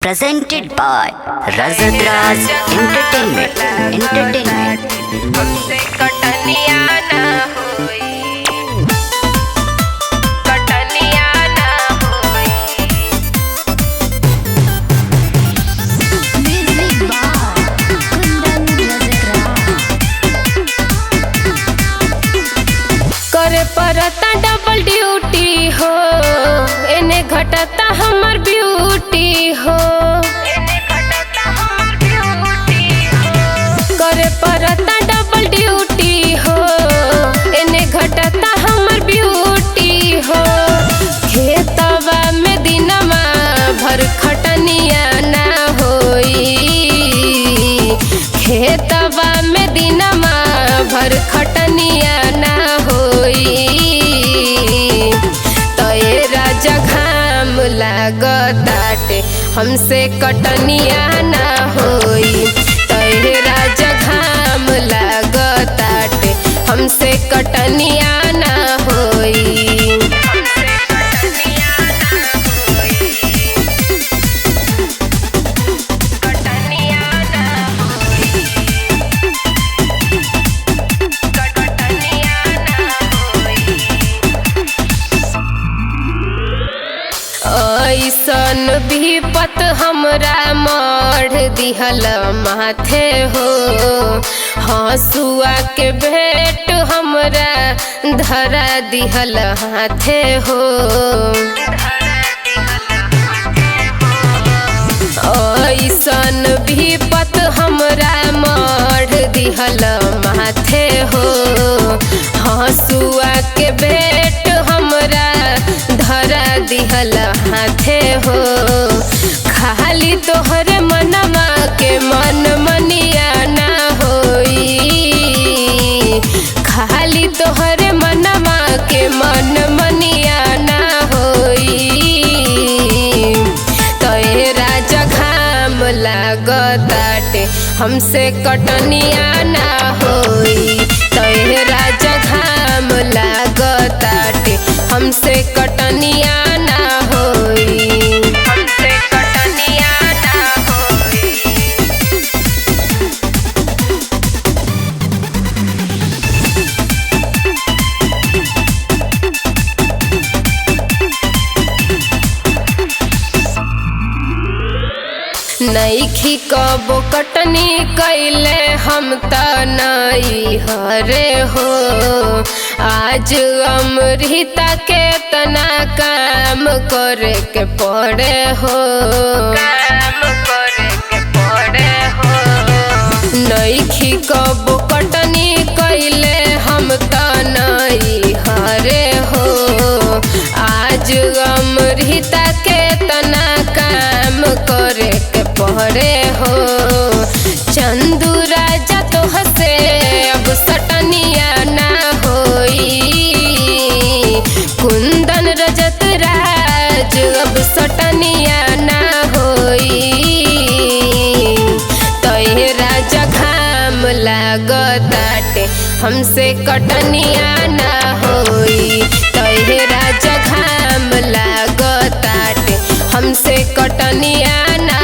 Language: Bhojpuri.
presented by Razadraz Entertainment. हमसे कटनिया ना होई, कटनिया ना होई। Music by Kundan Razadraz. करे परता डबल ड्यूटी हो, एने घटता हमर ब्यूटी हो, करे परता डबल ड्यूटी हो, एने घटता हमर ब्यूटी हो। खेतवा में दिनमा भर खटनिया ना होई, खेतवा में दिनमा भर खटनिया ना होई। तोए राजा घाम लागताटे हमसे कटनिया ना होई, तोए राजा घाम लागताटे हमसे कटनिया ना होई, हमसे कटनिया ना होई, कटनिया ना होई, कटनिया ना होई। ऐसन विपत हमरा मढ़ दिहल माथे हो, हंसुआ के भेंट हमरा धरा दिहल हाथे हो। ऐसन विपत हमरा मढ़ दिहल माथे हो, हंसुआ के भेंट हमरा धरा दिहल हाथे हो। खाली तोहरे मनवा के मन मनिया ना होई, खाली तोहरे मनवा के मन मनिया ना होई। तोए राजा घाम लागताटे हमसे कटनिया ना होई, तोए राजा घाम लागताटे हमसे कटनिया ना होई, हमसे कटनिया ना होई। नईखी कबो कटनी कैले हम त नई हरे हो, आज अमृता के तना काम करे के पड़े हो, काम करे के पड़े हो। नईखी कबो कटनी कैले हम त नई हरे हो, आज अमृता के तना काम करे के पड़े हो। चंदू राजा तो हसे अब सटनिया ना होई, कुंदन रजत राज अब सटनिया ना होई। तोए राजा घाम लागताटे हमसे कटनिया ना होई, तोए राजा घाम लागताटे हमसे कटनिया ना